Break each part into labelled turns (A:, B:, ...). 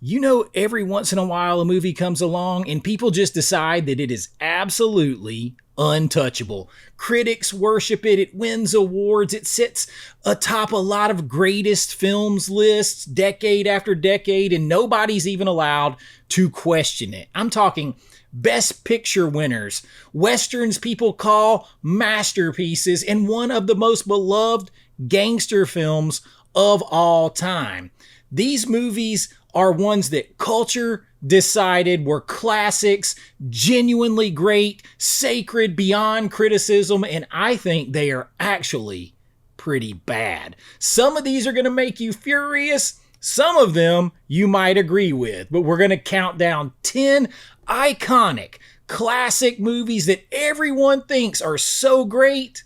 A: You know, every once in a while a movie comes along and people just decide that it is absolutely untouchable. Critics worship it, it wins awards, it sits atop a lot of greatest films lists decade after decade, and nobody's even allowed to question it. I'm talking Best Picture winners, Westerns people call masterpieces, and one of the most beloved gangster films of all time. These movies are ones that culture decided were classics, genuinely great, sacred beyond criticism, and I think they are actually pretty bad. Some of these are going to make you furious. Some of them you might agree with, but we're going to count down 10 iconic, classic movies that everyone thinks are so great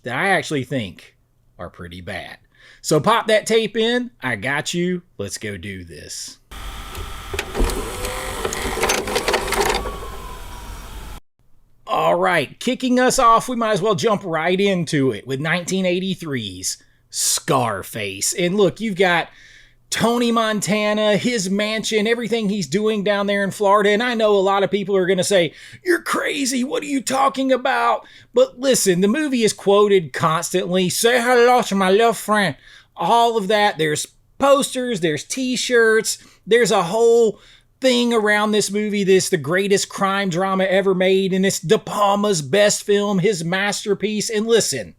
A: that I actually think are pretty bad. So pop that tape in. I got you. Let's go do this. All right, kicking us off, we might as well jump right into it with 1983's Scarface. And look, you've got Tony Montana, his mansion, everything he's doing down there in Florida. And I know a lot of people are going to say, "You're crazy. What are you talking about?" But listen, the movie is quoted constantly. "Say hello to my little friend." All of that. There's posters, there's t-shirts, there's a whole thing around this movie. This the greatest crime drama ever made, and it's De Palma's best film, his masterpiece. And listen,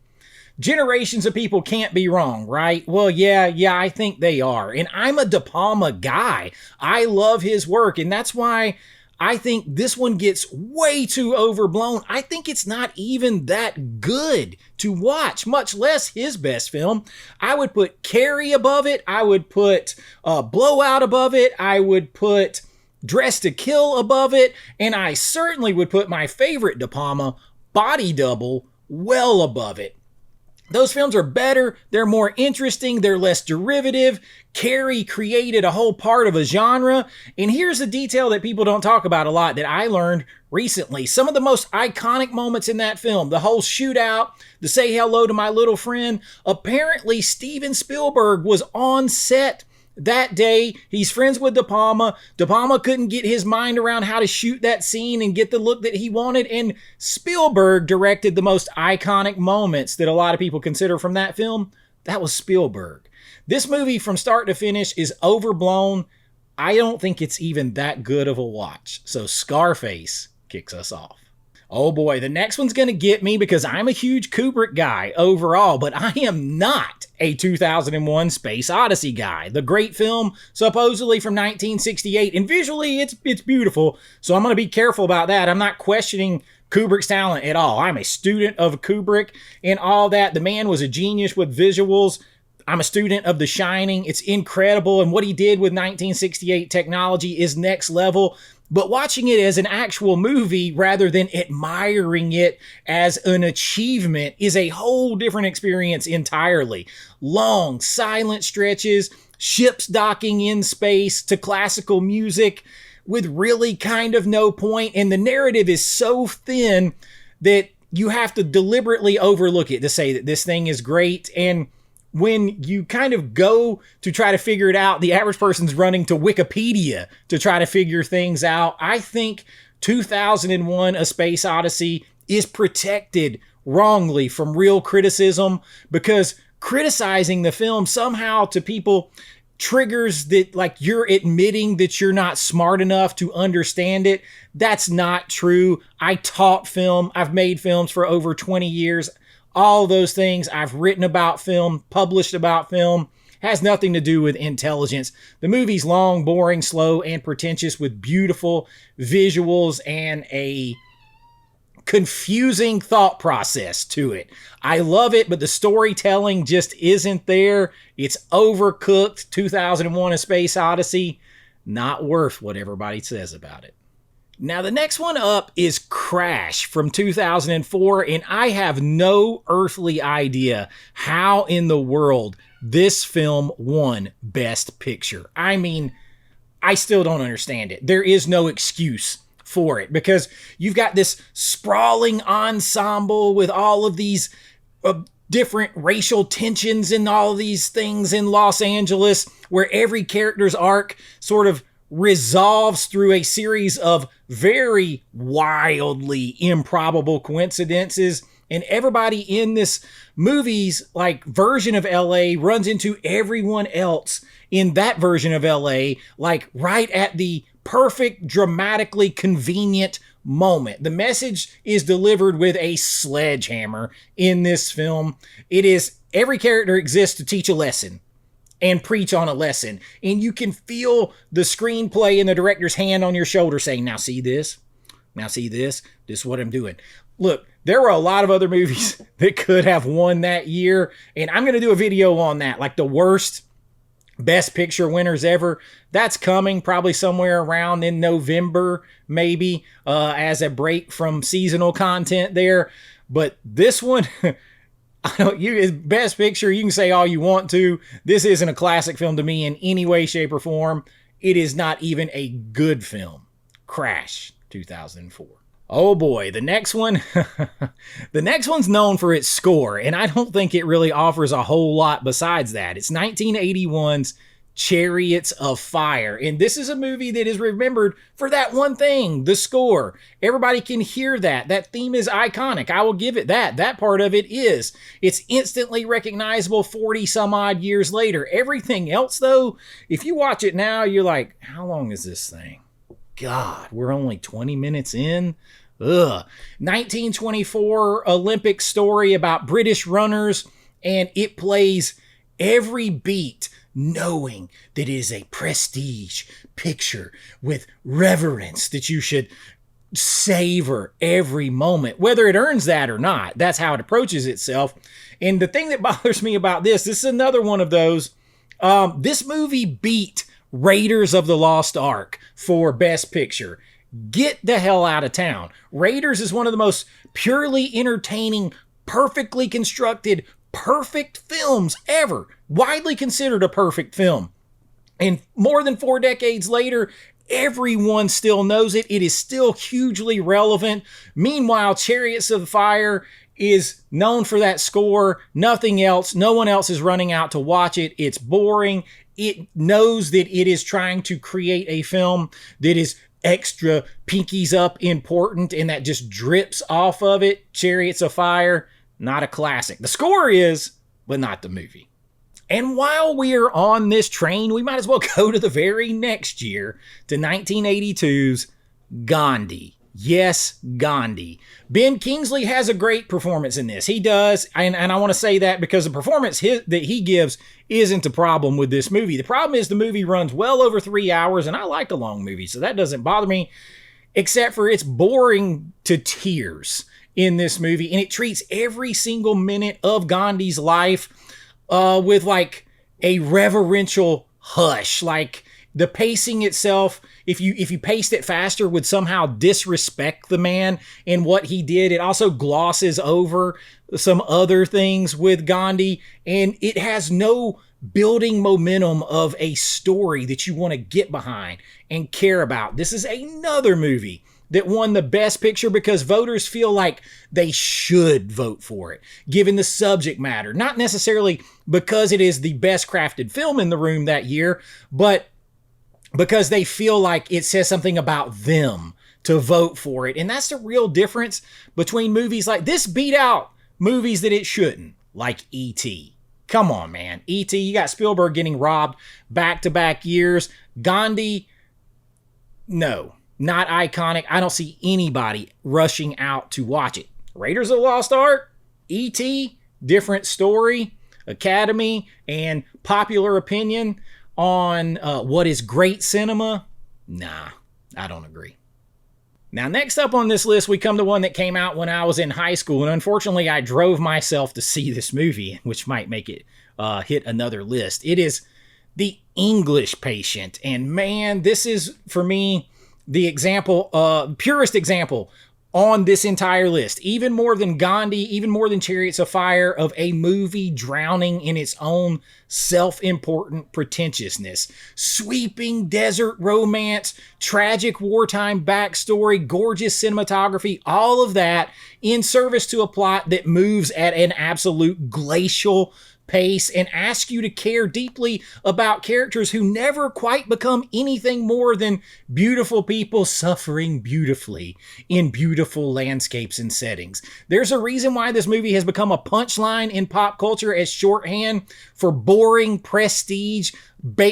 A: generations of people can't be wrong, right? Well, yeah, I think they are. And I'm a De Palma guy. I love his work, and that's why I think this one gets way too overblown. I think it's not even that good to watch, much less his best film. I would put Carrie above it. I would put Blowout above it. I would put Dress to Kill above it. And I certainly would put my favorite De Palma, Body Double, well above it. Those films are better, they're more interesting, they're less derivative. Carrie created a whole part of a genre. And here's a detail that people don't talk about a lot that I learned recently. Some of the most iconic moments in that film, the whole shootout, the "Say hello to my little friend," apparently Steven Spielberg was on set that day. He's friends with De Palma. De Palma couldn't get his mind around how to shoot that scene and get the look that he wanted, and Spielberg directed the most iconic moments that a lot of people consider from that film. That was Spielberg. This movie from start to finish is overblown. I don't think it's even that good of a watch. So Scarface kicks us off. Oh boy, the next one's going to get me because I'm a huge Kubrick guy overall, but I am not a 2001 Space Odyssey guy. The great film, supposedly from 1968, and visually it's beautiful, so I'm going to be careful about that. I'm not questioning Kubrick's talent at all. I'm a student of Kubrick and all that. The man was a genius with visuals. I'm a student of The Shining. It's incredible, and what he did with 1968 technology is next level. But watching it as an actual movie rather than admiring it as an achievement is a whole different experience entirely. Long, silent stretches, ships docking in space to classical music with really kind of no point, and the narrative is so thin that you have to deliberately overlook it to say that this thing is great. And when you kind of go to try to figure it out, the average person's running to Wikipedia to try to figure things out. I think 2001 A Space Odyssey is protected wrongly from real criticism, because criticizing the film somehow to people triggers that, like, you're admitting that you're not smart enough to understand it. That's not true. I taught film. I've made films for over 20 years. All those things. I've written about film, published about film. Has nothing to do with intelligence. The movie's long, boring, slow, and pretentious with beautiful visuals and a confusing thought process to it. I love it, but the storytelling just isn't there. It's overcooked. 2001 A Space Odyssey, not worth what everybody says about it. Now, the next one up is Crash from 2004, and I have no earthly idea how in the world this film won Best Picture. I mean, I still don't understand it. There is no excuse for it, because you've got this sprawling ensemble with all of these different racial tensions and all of these things in Los Angeles, where every character's arc sort of resolves through a series of very wildly improbable coincidences, and everybody in this movie's like version of LA runs into everyone else in that version of LA, like right at the perfect, dramatically convenient moment. The message is delivered with a sledgehammer in this film. It is every character exists to teach a lesson and preach on a lesson. And you can feel the screenplay and the director's hand on your shoulder saying, now see this? Now see this? This is what I'm doing. Look, there were a lot of other movies that could have won that year. And I'm going to do a video on that, like the worst Best Picture winners ever. That's coming probably somewhere around in November, maybe, as a break from seasonal content there. But this one, Best Picture, you can say all you want to. This isn't a classic film to me in any way, shape, or form. It is not even a good film. Crash, 2004. Oh boy, the next one, the next one's known for its score, and I don't think it really offers a whole lot besides that. It's 1981's Chariots of Fire, and this is a movie that is remembered for that one thing, the score. Everybody can hear that. That theme is iconic. I will give it that. That part of it is. It's instantly recognizable 40 some odd years later. Everything else, though, if you watch it now, you're like, how long is this thing? God, we're only 20 minutes in. Ugh. 1924 Olympic story about British runners, and it plays every beat knowing that it is a prestige picture with reverence that you should savor every moment, whether it earns that or not. That's how it approaches itself. And the thing that bothers me about this is another one of those. This movie beat Raiders of the Lost Ark for Best Picture. Get the hell out of town. Raiders is one of the most purely entertaining, perfectly constructed, perfect films ever. Widely considered a perfect film. And more than 4 decades later, everyone still knows it. It is still hugely relevant. Meanwhile, Chariots of Fire is known for that score. Nothing else. No one else is running out to watch it. It's boring. It knows that it is trying to create a film that is extra pinkies up important, and that just drips off of it. Chariots of Fire, not a classic. The score is, but not the movie. And while we are on this train, we might as well go to the very next year, to 1982's Gandhi. Yes, Gandhi. Ben Kingsley has a great performance in this. He does, and I want to say that because the performance that he gives isn't a problem with this movie. The problem is the movie runs well over 3 hours, and I like a long movie, so that doesn't bother me, except for it's boring to tears in this movie, and it treats every single minute of Gandhi's life with like a reverential hush. Like the pacing itself, if you paced it faster, would somehow disrespect the man and what he did. It also glosses over some other things with Gandhi, and it has no building momentum of a story that you want to get behind and care about. This is another movie that won the Best Picture because voters feel like they should vote for it, given the subject matter. Not necessarily because it is the best crafted film in the room that year, but because they feel like it says something about them to vote for it. And that's the real difference between movies like this beat out movies that it shouldn't, like E.T. Come on, man. E.T., you got Spielberg getting robbed back-to-back years. Gandhi, no, not iconic. I don't see anybody rushing out to watch it. Raiders of the Lost Ark, E.T., different story, Academy, and popular opinion on what is great cinema. Nah, I don't agree. Now, next up on this list, we come to one that came out when I was in high school, and unfortunately, I drove myself to see this movie, which might make it hit another list. It is The English Patient, and man, this is, for me, the example, purest example on this entire list, even more than Gandhi, even more than Chariots of Fire, of a movie drowning in its own self-important pretentiousness. Sweeping desert romance, tragic wartime backstory, gorgeous cinematography, all of that in service to a plot that moves at an absolute glacial pace and ask you to care deeply about characters who never quite become anything more than beautiful people suffering beautifully in beautiful landscapes and settings. There's a reason why this movie has become a punchline in pop culture as shorthand for boring prestige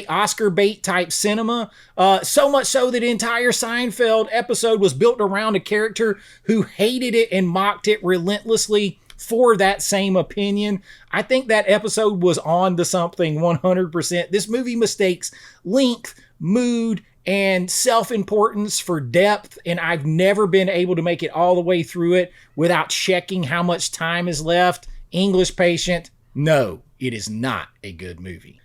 A: Oscar bait type cinema, so much so that the entire Seinfeld episode was built around a character who hated it and mocked it relentlessly for that same opinion. I think that episode was on to something 100%. This movie mistakes length, mood, and self-importance for depth, and I've never been able to make it all the way through it without checking how much time is left. English patient, no, it is not a good movie.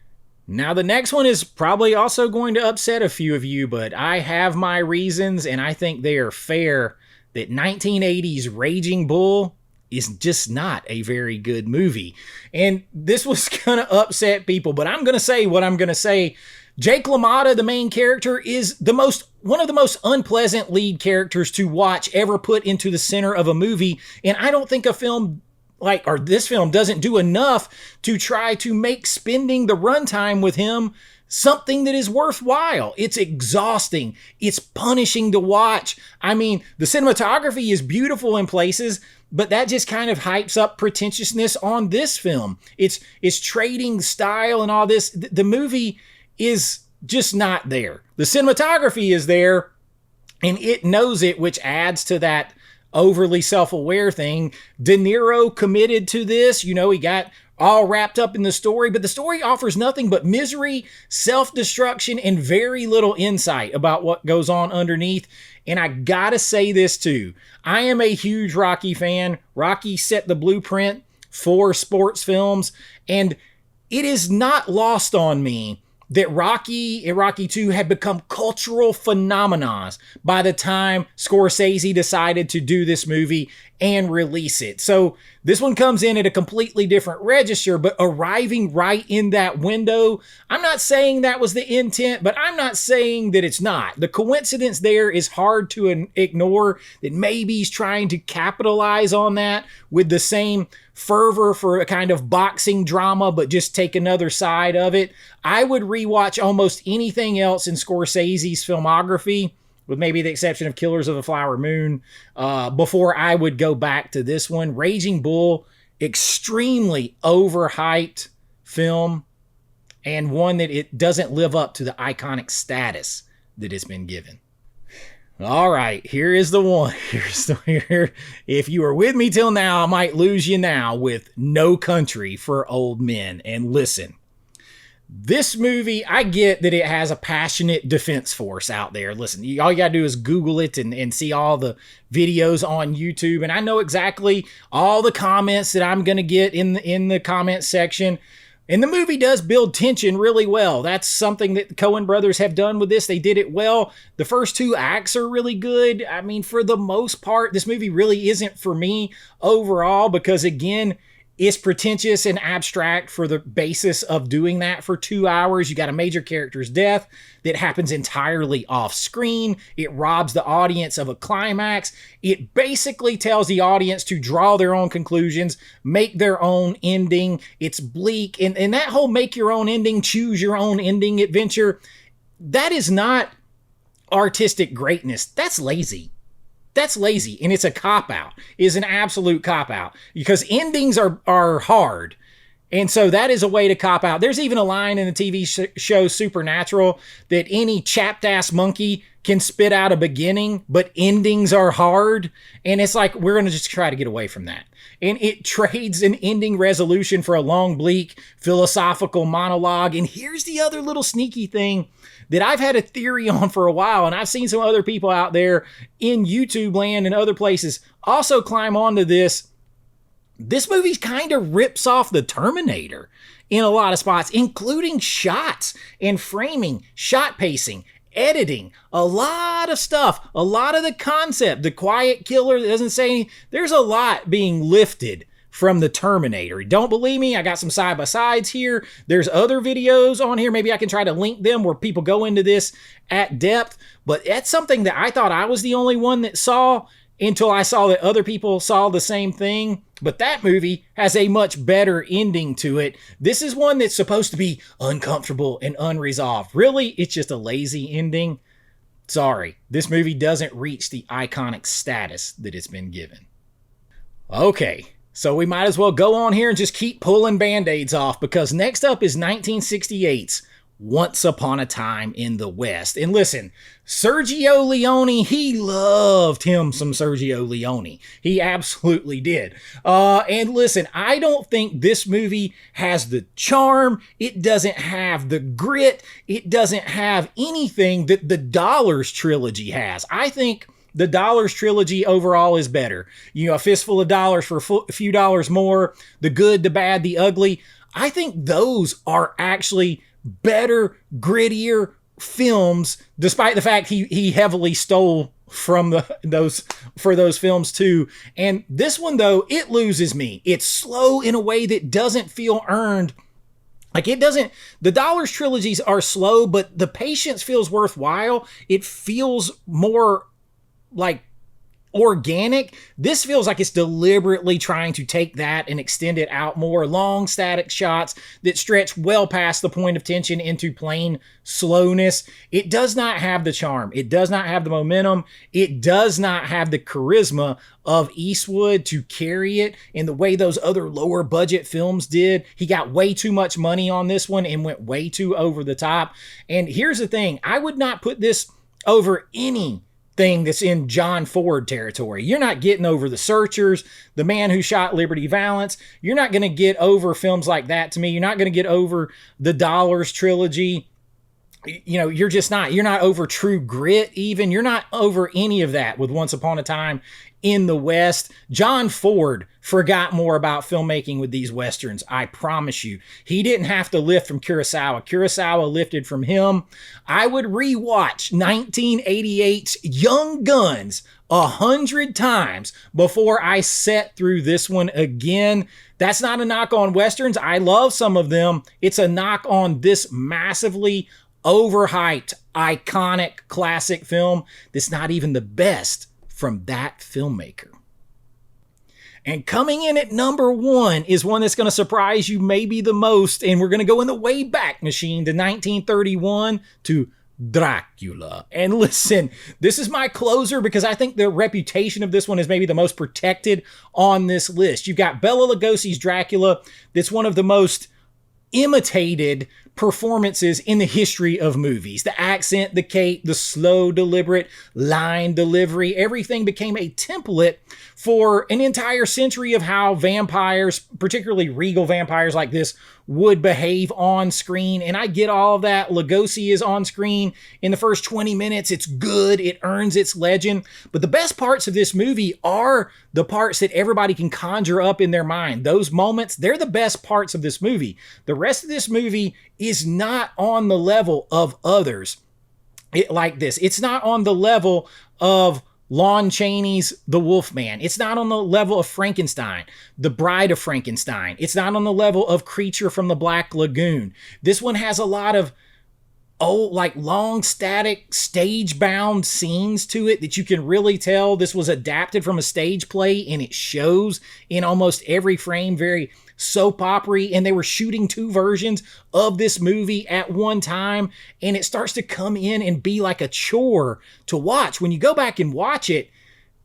A: Now, the next one is probably also going to upset a few of you, but I have my reasons, and I think they are fair, that 1980's Raging Bull is just not a very good movie. And this was going to upset people, but I'm going to say what I'm going to say. Jake LaMotta, the main character, is one of the most unpleasant lead characters to watch ever put into the center of a movie, and I don't think this film doesn't do enough to try to make spending the runtime with him something that is worthwhile. It's exhausting. It's punishing to watch. I mean, the cinematography is beautiful in places, but that just kind of hypes up pretentiousness on this film. It's trading style and all this. The movie is just not there. The cinematography is there, and it knows it, which adds to that overly self-aware thing. De Niro committed to this. He got all wrapped up in the story, but the story offers nothing but misery, self-destruction, and very little insight about what goes on underneath. And I gotta say this too. I am a huge Rocky fan. Rocky set the blueprint for sports films, and it is not lost on me that Rocky and Rocky 2 had become cultural phenomena by the time Scorsese decided to do this movie and release it. So this one comes in at a completely different register, but arriving right in that window. I'm not saying that was the intent, but I'm not saying that it's not. The coincidence there is hard to ignore, that maybe he's trying to capitalize on that with the same fervor for a kind of boxing drama, but just take another side of it. I would rewatch almost anything else in Scorsese's filmography, with maybe the exception of Killers of the Flower Moon, before I would go back to this one. Raging Bull, extremely overhyped film, and one that it doesn't live up to the iconic status that it's been given. All right, here is the one. If you were with me till now, I might lose you now with No Country for Old Men. And listen, this movie, I get that it has a passionate defense force out there. Listen, all you gotta do is Google it and see all the videos on YouTube. And I know exactly all the comments that I'm gonna get in the comment section. And the movie does build tension really well. That's something that the Coen brothers have done with this. They did it well. The first two acts are really good. I mean, for the most part, this movie really isn't for me overall because, again, it's pretentious and abstract for the basis of doing that for 2 hours. You got a major character's death that happens entirely off screen. It robs the audience of a climax. It basically tells the audience to draw their own conclusions, make their own ending. It's bleak. And that whole make your own ending, choose your own ending adventure, that is not artistic greatness. That's lazy. That's lazy, and it's a cop-out. It's an absolute cop-out because endings are hard, and so that is a way to cop out. There's even a line in the TV show Supernatural that any chapped-ass monkey can spit out a beginning, but endings are hard, and it's like we're going to just try to get away from that. And it trades an ending resolution for a long, bleak, philosophical monologue. And here's the other little sneaky thing that I've had a theory on for a while, and I've seen some other people out there in YouTube land and other places also climb onto this. This movie kind of rips off The Terminator in a lot of spots, including shots and framing, shot pacing, editing, a lot of stuff, a lot of the concept, the quiet killer that doesn't say anything. There's a lot being lifted from The Terminator. Don't believe me? I got some side-by-sides here. There's other videos on here. Maybe I can try to link them where people go into this at depth. But that's something that I thought I was the only one that saw until I saw that other people saw the same thing. But that movie has a much better ending to it. This is one that's supposed to be uncomfortable and unresolved. Really, it's just a lazy ending. Sorry, this movie doesn't reach the iconic status that it's been given. Okay, so we might as well go on here and just keep pulling band-aids off, because next up is 1968's Once Upon a Time in the West. And listen, Sergio Leone, he loved him some Sergio Leone. He absolutely did. And listen, I don't think this movie has the charm. It doesn't have the grit. It doesn't have anything that the Dollars trilogy has. I think the Dollars trilogy overall is better. You know, A Fistful of Dollars for a few dollars more, The Good, the Bad, the Ugly. I think those are actually better, grittier films, despite the fact he heavily stole from those films too. And this one, though, it loses me. It's slow in a way that doesn't feel earned. Like, it doesn't, the Dollars trilogies are slow, but the patience feels worthwhile. It feels more like organic. This feels like it's deliberately trying to take that and extend it out more. Long static shots that stretch well past the point of tension into plain slowness. It does not have the charm. It does not have the momentum. It does not have the charisma of Eastwood to carry it in the way those other lower budget films did. He got way too much money on this one and went way too over the top. And here's the thing, I would not put this over any thing that's in John Ford territory. You're not getting over The Searchers, The Man Who Shot Liberty Valance. You're not going to get over films like that to me. You're not going to get over the Dollars trilogy. You know, you're just not. You're not over True Grit even. You're not over any of that with Once Upon a Time in the West. John Ford forgot more about filmmaking with these Westerns, I promise you. He didn't have to lift from Kurosawa. Kurosawa lifted from him. I would rewatch 1988's Young Guns 100 times before I set through this one again. That's not a knock on Westerns. I love some of them. It's a knock on this massively overhyped, iconic classic film that's not even the best from that filmmaker. And coming in at number one is one that's going to surprise you maybe the most, and we're going to go in the way back machine to 1931 to Dracula. And listen, this is my closer because I think the reputation of this one is maybe the most protected on this list. You've got Bela Lugosi's Dracula. That's one of the most imitated performances in the history of movies. The accent, the cape, the slow, deliberate line delivery, everything became a template for an entire century of how vampires, particularly regal vampires like this, would behave on screen. And I get all of that. Lugosi is on screen in the first 20 minutes. It's good. It earns its legend. But the best parts of this movie are the parts that everybody can conjure up in their mind. Those moments, they're the best parts of this movie. The rest of this movie is not on the level of others like this. It's not on the level of Lon Chaney's The Wolfman. It's not on the level of Frankenstein, The Bride of Frankenstein. It's not on the level of Creature from the Black Lagoon. This one has a lot of long static stage bound scenes to it that you can really tell this was adapted from a stage play, and it shows in almost every frame, very soap opera, and they were shooting two versions of this movie at one time, and it starts to come in and be like a chore to watch. When you go back and watch it,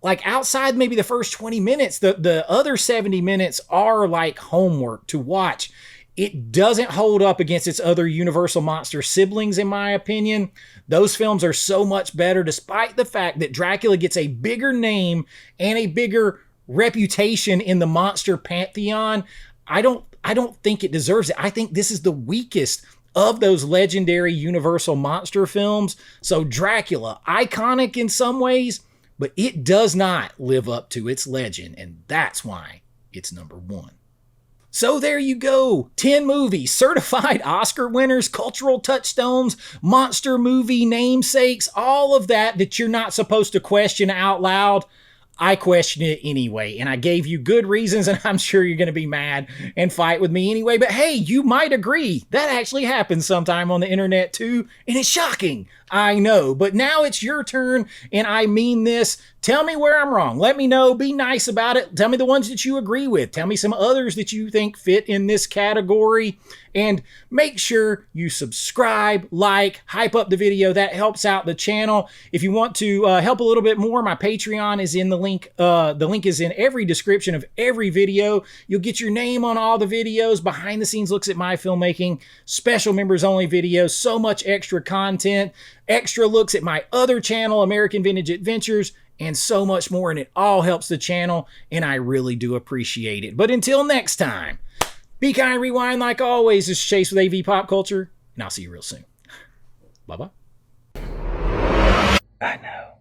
A: like outside maybe the first 20 minutes, the other 70 minutes are like homework to watch. It doesn't hold up against its other Universal Monster siblings, in my opinion. Those films are so much better, despite the fact that Dracula gets a bigger name and a bigger reputation in the monster pantheon. I don't think it deserves it. I think this is the weakest of those legendary Universal monster films. So Dracula, iconic in some ways, but it does not live up to its legend, and that's why it's number one. So there you go, 10 movies, certified Oscar winners, cultural touchstones, monster movie namesakes, all of that you're not supposed to question out loud. I question it anyway, and I gave you good reasons, and I'm sure you're going to be mad and fight with me anyway. But hey, you might agree that actually happens sometime on the internet too, and it's shocking. I know, but now it's your turn, and I mean this. Tell me where I'm wrong. Let me know. Be nice about it. Tell me the ones that you agree with. Tell me some others that you think fit in this category. And make sure you subscribe, like, hype up the video. That helps out the channel. If you want to help a little bit more, my Patreon is in the link. The link is in every description of every video. You'll get your name on all the videos, behind the scenes looks at my filmmaking, special members only videos, so much extra content, extra looks at my other channel, American Vintage Adventures, and so much more. And it all helps the channel, and I really do appreciate it. But until next time, be kind, rewind like always. This is Chase with AV Pop Culture, and I'll see you real soon. Bye-bye. I know.